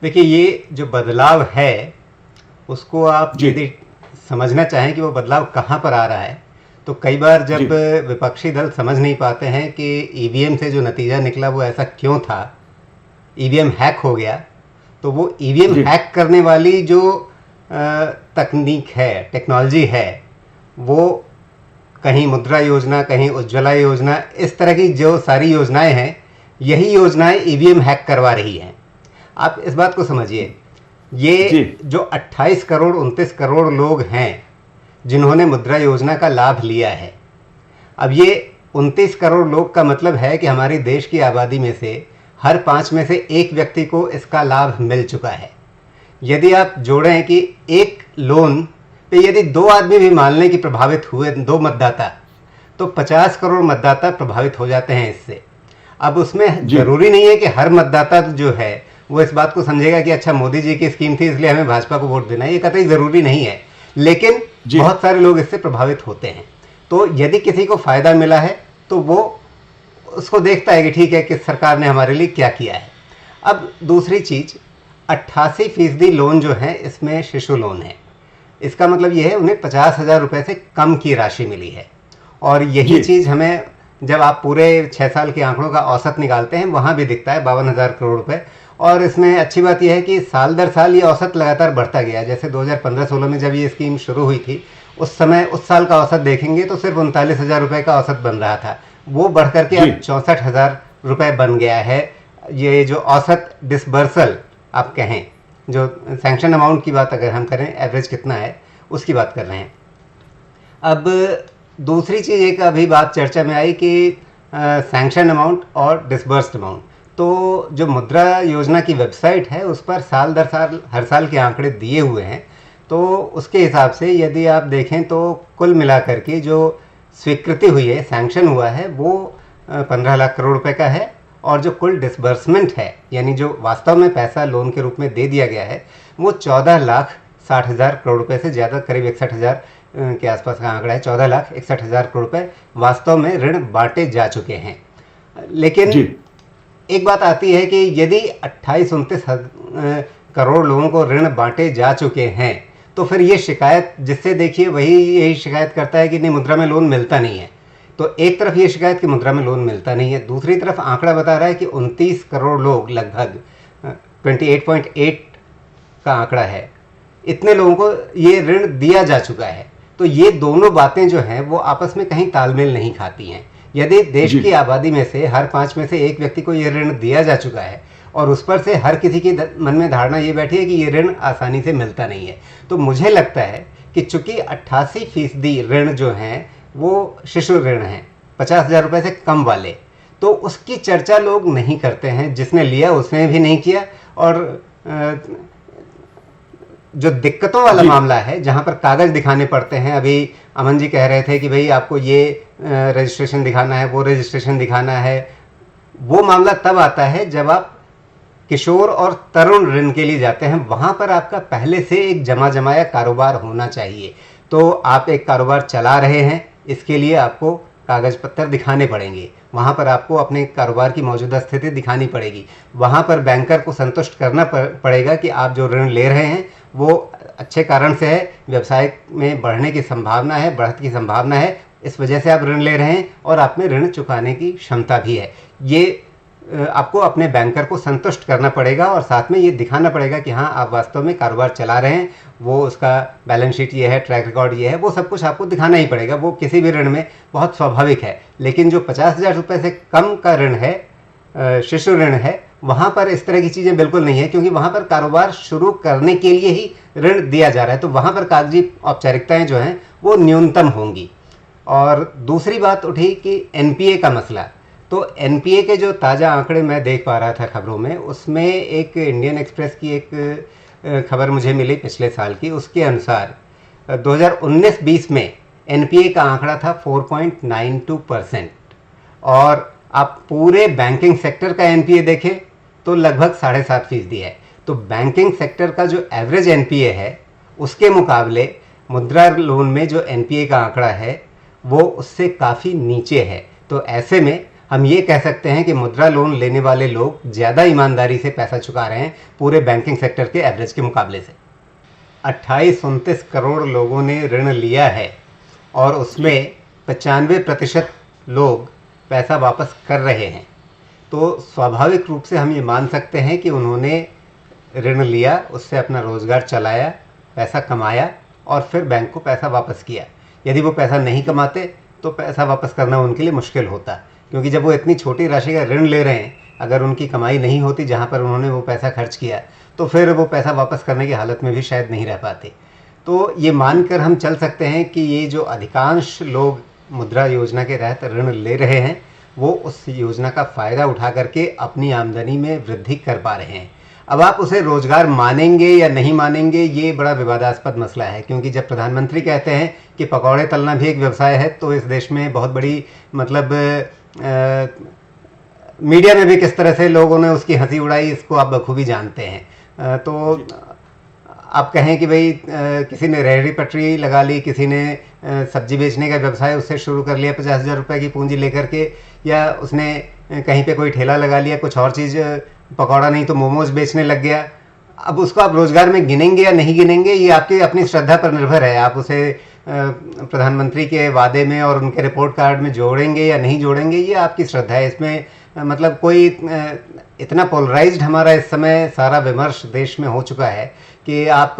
देखिए, ये जो बदलाव है उसको आप जी। यदि समझना चाहें कि वो बदलाव कहाँ पर आ रहा है, तो कई बार जी। जब विपक्षी दल समझ नहीं पाते हैं कि ईवीएम से जो नतीजा निकला वो ऐसा क्यों था, ईवीएम हैक हो गया, तो वो ईवीएम जी। हैक करने वाली जो तकनीक है, टेक्नोलॉजी है, वो कहीं मुद्रा योजना, कहीं उज्ज्वला योजना, इस तरह की जो सारी योजनाएं हैं, यही योजनाएं ईवीएम हैक करवा रही हैं। आप इस बात को समझिए, जी। ये जो 28 करोड़ 29 करोड़ लोग हैं जिन्होंने मुद्रा योजना का लाभ लिया है, अब ये 29 करोड़ लोग का मतलब है कि हमारे देश की आबादी में से हर 5 में से एक व्यक्ति को इसका लाभ मिल चुका है। यदि आप जोड़ें कि एक लोन पे यदि 2 आदमी भी मान लें कि प्रभावित हुए, 2 मतदाता, तो 50 करोड़ मतदाता प्रभावित हो जाते हैं इससे। अब उसमें जी। ज़रूरी नहीं है कि हर मतदाता जो है वो इस बात को समझेगा कि अच्छा मोदी जी की स्कीम थी इसलिए हमें भाजपा को वोट देना है, ये कतई ज़रूरी नहीं है, लेकिन जी। बहुत सारे लोग इससे प्रभावित होते हैं। तो यदि किसी को फ़ायदा मिला है तो वो उसको देखता है कि ठीक है कि सरकार ने हमारे लिए क्या किया है। अब दूसरी चीज़, 88% लोन जो है इसमें शिशु लोन है। इसका मतलब ये है उन्हें 50,000 रुपये से कम की राशि मिली है। और यही जी। चीज़ हमें जब आप पूरे 6 साल के आंकड़ों का औसत निकालते हैं वहाँ भी दिखता है, 52,000 करोड़ रुपए। और इसमें अच्छी बात यह है कि साल दर साल ये औसत लगातार बढ़ता गया। जैसे 2015-16 में जब ये स्कीम शुरू हुई थी, उस समय उस साल का औसत देखेंगे तो सिर्फ 39,000 रुपये का औसत बन रहा था, वो बढ़ करके जी। अब 64,000 रुपये बन गया है। ये जो औसत डिसबर्सल आप कहें, जो सैंक्शन अमाउंट की बात अगर हम करें, एवरेज कितना है उसकी बात कर रहे हैं। अब दूसरी चीज़ एक अभी बात चर्चा में आई कि सैंक्शन अमाउंट और डिसबर्स्ड अमाउंट, तो जो मुद्रा योजना की वेबसाइट है उस पर साल दर साल हर साल के आंकड़े दिए हुए हैं। तो उसके हिसाब से यदि आप देखें तो कुल मिलाकर के जो स्वीकृति हुई है, सैंक्शन हुआ है, वो 15 लाख करोड़ रुपए का है। और जो कुल डिसबर्समेंट है, यानी जो वास्तव में पैसा लोन के रूप में दे दिया गया है, वो 14,60,000 करोड़ रुपए से ज़्यादा, करीब 61,000 के आसपास का आंकड़ा है। 14,61,000 करोड़ रुपए वास्तव में ऋण बांटे जा चुके हैं। लेकिन जी। एक बात आती है कि यदि 28-29 करोड़ लोगों को ऋण बांटे जा चुके हैं, तो फिर ये शिकायत, जिससे देखिए वही यही शिकायत करता है कि नहीं मुद्रा में लोन मिलता नहीं है। तो एक तरफ ये शिकायत कि मुद्रा में लोन मिलता नहीं है, दूसरी तरफ आंकड़ा बता रहा है कि 29 करोड़ लोग, लगभग 28.8 का आंकड़ा है, इतने लोगों को ये ऋण दिया जा चुका है। तो ये दोनों बातें जो हैं वो आपस में कहीं तालमेल नहीं खाती हैं। यदि देश जी। की आबादी में से हर 5 में से एक व्यक्ति को ये ऋण दिया जा चुका है और उस पर से हर किसी के मन में धारणा ये बैठी है कि ये ऋण आसानी से मिलता नहीं है, तो मुझे लगता है कि चूंकि 88% ऋण जो हैं वो शिशु ऋण हैं, 50,000 रुपये से कम वाले, तो उसकी चर्चा लोग नहीं करते हैं। जिसने लिया उसने भी नहीं किया। और जो दिक्कतों वाला जी। मामला है, जहां पर कागज दिखाने पड़ते हैं, अभी अमन जी कह रहे थे कि भाई आपको ये रजिस्ट्रेशन दिखाना है, वो रजिस्ट्रेशन दिखाना है, वो मामला तब आता है जब आप किशोर और तरुण ऋण के लिए जाते हैं। वहां पर आपका पहले से एक जमा जमाया कारोबार होना चाहिए। तो आप एक कारोबार चला रहे हैं, इसके लिए आपको कागज पत्तर दिखाने पड़ेंगे, वहाँ पर आपको अपने कारोबार की मौजूदा स्थिति दिखानी पड़ेगी, वहाँ पर बैंकर को संतुष्ट करना पड़ेगा कि आप जो ऋण ले रहे हैं वो अच्छे कारण से है, व्यवसाय में बढ़ने की संभावना है, बढ़त की संभावना है, इस वजह से आप ऋण ले रहे हैं और आप में ऋण चुकाने की क्षमता भी है। ये आपको अपने बैंकर को संतुष्ट करना पड़ेगा और साथ में ये दिखाना पड़ेगा कि हाँ आप वास्तव में कारोबार चला रहे हैं, वो उसका बैलेंस शीट ये है, ट्रैक रिकॉर्ड ये है, वो सब कुछ आपको दिखाना ही पड़ेगा। वो किसी भी ऋण में बहुत स्वाभाविक है। लेकिन जो 50,000 रुपये से कम का ऋण है, शिशु ऋण है, वहाँ पर इस तरह की चीज़ें बिल्कुल नहीं है, क्योंकि वहाँ पर कारोबार शुरू करने के लिए ही ऋण दिया जा रहा है। तो वहाँ पर कागजी औपचारिकताएँ जो हैं वो न्यूनतम होंगी। और दूसरी बात उठी कि एनपीए का मसला। तो एनपीए के जो ताज़ा आंकड़े मैं देख पा रहा था खबरों में, उसमें एक इंडियन एक्सप्रेस की एक खबर मुझे मिली पिछले साल की। उसके अनुसार 2019-20 में एनपीए का आंकड़ा था 4.92%। और आप पूरे बैंकिंग सेक्टर का एनपीए देखें तो लगभग 7.5% है। तो बैंकिंग सेक्टर का जो एवरेज एनपीए है उसके मुकाबले मुद्रा लोन में जो एनपीए का आंकड़ा है वो उससे काफ़ी नीचे है। तो ऐसे में हम ये कह सकते हैं कि मुद्रा लोन लेने वाले लोग ज़्यादा ईमानदारी से पैसा चुका रहे हैं पूरे बैंकिंग सेक्टर के एवरेज के मुकाबले से। 28-29 करोड़ लोगों ने ऋण लिया है और उसमें 95% लोग पैसा वापस कर रहे हैं। तो स्वाभाविक रूप से हम ये मान सकते हैं कि उन्होंने ऋण लिया, उससे अपना रोज़गार चलाया, पैसा कमाया और फिर बैंक को पैसा वापस किया। यदि वो पैसा नहीं कमाते तो पैसा वापस करना उनके लिए मुश्किल होता, क्योंकि जब वो इतनी छोटी राशि का ऋण ले रहे हैं, अगर उनकी कमाई नहीं होती जहाँ पर उन्होंने वो पैसा खर्च किया, तो फिर वो पैसा वापस करने की हालत में भी शायद नहीं रह पाते। तो ये मानकर हम चल सकते हैं कि ये जो अधिकांश लोग मुद्रा योजना के तहत ऋण ले रहे हैं, वो उस योजना का फ़ायदा उठा करके अपनी आमदनी में वृद्धि कर पा रहे हैं। अब आप उसे रोज़गार मानेंगे या नहीं मानेंगे, ये बड़ा विवादास्पद मसला है, क्योंकि जब प्रधानमंत्री कहते हैं कि पकौड़े तलना भी एक व्यवसाय है, तो इस देश में बहुत बड़ी मतलब मीडिया में भी किस तरह से लोगों ने उसकी हंसी उड़ाई, इसको आप बखूबी जानते हैं। तो आप कहें कि भाई किसी ने रेहड़ी पटरी लगा ली, किसी ने सब्जी बेचने का व्यवसाय उससे शुरू कर लिया 50,000 रुपये की पूंजी लेकर के, या उसने कहीं पे कोई ठेला लगा लिया, कुछ और चीज़ पकौड़ा नहीं तो मोमोज बेचने लग गया। अब उसको आप रोज़गार में गिनेंगे या नहीं गिनेंगे, ये आपकी अपनी श्रद्धा पर निर्भर है। आप उसे प्रधानमंत्री के वादे में और उनके रिपोर्ट कार्ड में जोड़ेंगे या नहीं जोड़ेंगे, ये आपकी श्रद्धा है। इसमें मतलब कोई इतना पोलराइज्ड हमारा इस समय सारा विमर्श देश में हो चुका है कि आप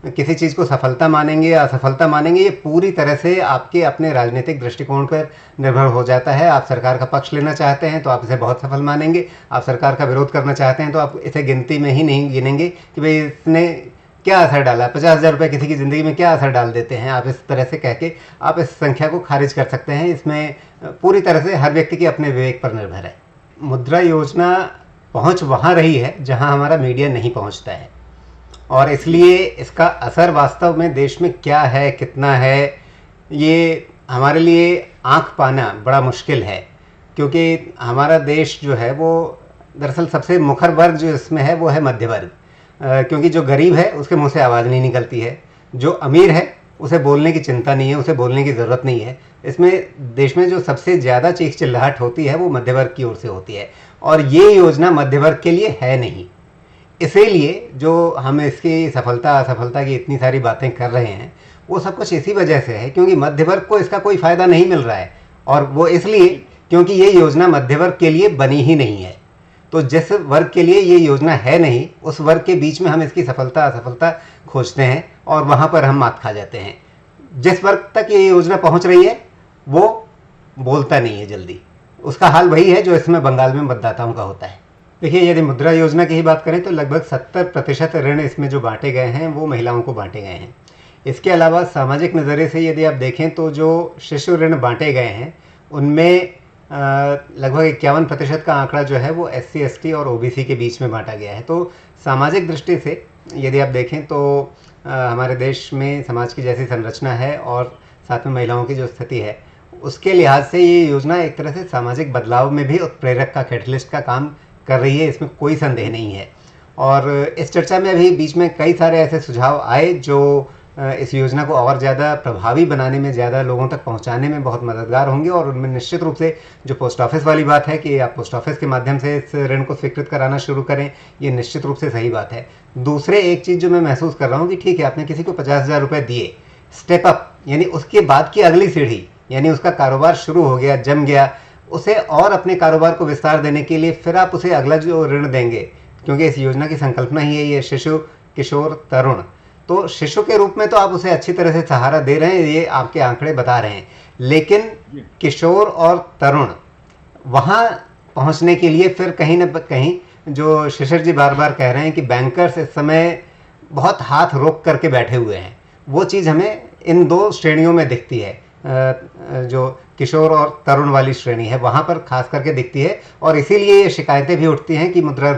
किसी चीज़ को सफलता मानेंगे या असफलता मानेंगे, ये पूरी तरह से आपके अपने राजनीतिक दृष्टिकोण पर निर्भर हो जाता है। आप सरकार का पक्ष लेना चाहते हैं तो आप इसे बहुत सफल मानेंगे, आप सरकार का विरोध करना चाहते हैं तो आप इसे गिनती में ही नहीं गिनेंगे कि भाई इसने क्या असर डाला, 50,000 रुपये किसी की ज़िंदगी में क्या असर डाल देते हैं। आप इस तरह से कह के आप इस संख्या को खारिज कर सकते हैं। इसमें पूरी तरह से हर व्यक्ति के अपने विवेक पर निर्भर है। मुद्रा योजना पहुंच वहां रही है जहां हमारा मीडिया नहीं पहुंचता है, और इसलिए इसका असर वास्तव में देश में क्या है, कितना है, ये हमारे लिए आंख पाना बड़ा मुश्किल है। क्योंकि हमारा देश जो है वो दरअसल सबसे मुखर वर्ग जो इसमें है वो है मध्य वर्ग, क्योंकि जो गरीब है उसके मुंह से आवाज़ नहीं निकलती है, जो अमीर है उसे बोलने की चिंता नहीं है, उसे बोलने की ज़रूरत नहीं है। इसमें देश में जो सबसे ज़्यादा चीख चिल्लाहट होती है वो मध्य वर्ग की ओर से होती है, और ये योजना मध्य वर्ग के लिए है नहीं। इसीलिए जो हम इसकी सफलता असफलता की इतनी सारी बातें कर रहे हैं, वो सब कुछ इसी वजह से है क्योंकि मध्य वर्ग को इसका कोई फ़ायदा नहीं मिल रहा है, और वो इसलिए क्योंकि ये योजना मध्य वर्ग के लिए बनी ही नहीं है। तो जिस वर्ग के लिए ये योजना है नहीं, उस वर्ग के बीच में हम इसकी सफलता असफलता खोजते हैं और वहाँ पर हम मात खा जाते हैं। जिस वर्ग तक ये योजना पहुँच रही है वो बोलता नहीं है जल्दी। उसका हाल वही है जो इसमें बंगाल में मतदाताओं का होता है। देखिए, यदि मुद्रा योजना की ही बात करें तो लगभग 70% ऋण इसमें जो बांटे गए हैं वो महिलाओं को बांटे गए हैं। इसके अलावा सामाजिक नज़रिए से यदि आप देखें तो जो शिशु ऋण बांटे गए हैं उनमें लगभग 51% का आंकड़ा जो है वो SC ST और OBC के बीच में बांटा गया है। तो सामाजिक दृष्टि से यदि आप देखें तो हमारे देश में समाज की जैसी संरचना है और साथ में महिलाओं की जो स्थिति है, उसके लिहाज से ये योजना एक तरह से सामाजिक बदलाव में भी उत्प्रेरक का, कैटलिस्ट का काम कर रही है, इसमें कोई संदेह नहीं है। और इस चर्चा में अभी बीच में कई सारे ऐसे सुझाव आए जो इस योजना को और ज़्यादा प्रभावी बनाने में, ज़्यादा लोगों तक पहुंचाने में बहुत मददगार होंगे। और उनमें निश्चित रूप से जो पोस्ट ऑफिस वाली बात है कि आप पोस्ट ऑफिस के माध्यम से इस ऋण को स्वीकृत कराना शुरू करें, ये निश्चित रूप से सही बात है। दूसरे एक चीज़ जो मैं महसूस कर रहा हूँ कि ठीक है, आपने किसी को 50,000 रुपये दिए, स्टेप अप यानी उसके बाद की अगली सीढ़ी, यानी उसका कारोबार शुरू हो गया, जम गया, उसे और अपने कारोबार को विस्तार देने के लिए फिर आप उसे अगला जो ऋण देंगे, क्योंकि इस योजना की संकल्पना ही है ये शिशु, किशोर, तरुण। तो शिशु के रूप में तो आप उसे अच्छी तरह से सहारा दे रहे हैं, ये आपके आंकड़े बता रहे हैं, लेकिन किशोर और तरुण वहाँ पहुँचने के लिए फिर कहीं न कहीं जो शिशिर जी बार बार कह रहे हैं कि बैंकर्स इस समय बहुत हाथ रोक करके बैठे हुए हैं, वो चीज़ हमें इन दो श्रेणियों में दिखती है। जो किशोर और तरुण वाली श्रेणी है वहाँ पर खास करके दिखती है, और इसीलिए ये शिकायतें भी उठती हैं कि मुद्रा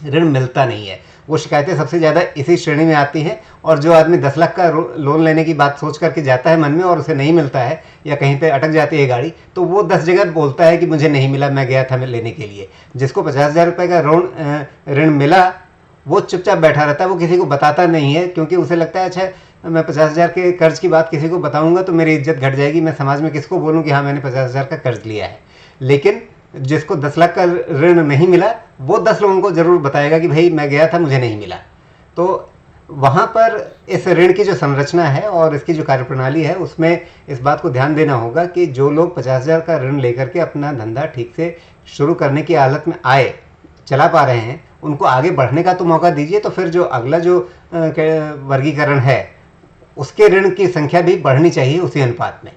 ऋण मिलता नहीं है। वो शिकायतें सबसे ज़्यादा इसी श्रेणी में आती हैं, और जो आदमी 10 लाख का लोन लेने की बात सोच करके जाता है मन में और उसे नहीं मिलता है या कहीं पे अटक जाती है गाड़ी, तो वो 10 जगह बोलता है कि मुझे नहीं मिला, मैं गया था लेने के लिए। जिसको 50,000 रुपये का ऋण मिला वो चुपचाप बैठा रहता है, वो किसी को बताता नहीं है, क्योंकि उसे लगता है अच्छा मैं 50,000 के कर्ज की बात किसी को बताऊंगा तो मेरी इज्जत घट जाएगी, मैं समाज में किसको बोलूं कि हाँ मैंने 50,000 का कर्ज लिया है। लेकिन जिसको 10 लाख का ऋण नहीं मिला वो 10 लोगों को ज़रूर बताएगा कि भाई मैं गया था मुझे नहीं मिला। तो वहाँ पर इस ऋण की जो संरचना है और इसकी जो कार्यप्रणाली है उसमें इस बात को ध्यान देना होगा कि जो लोग 50,000 का ऋण लेकर के अपना धंधा ठीक से शुरू करने की हालत में आए, चला पा रहे हैं, उनको आगे बढ़ने का तो मौका दीजिए। तो फिर जो अगला जो वर्गीकरण है उसके ऋण की संख्या भी बढ़नी चाहिए उसी अनुपात में।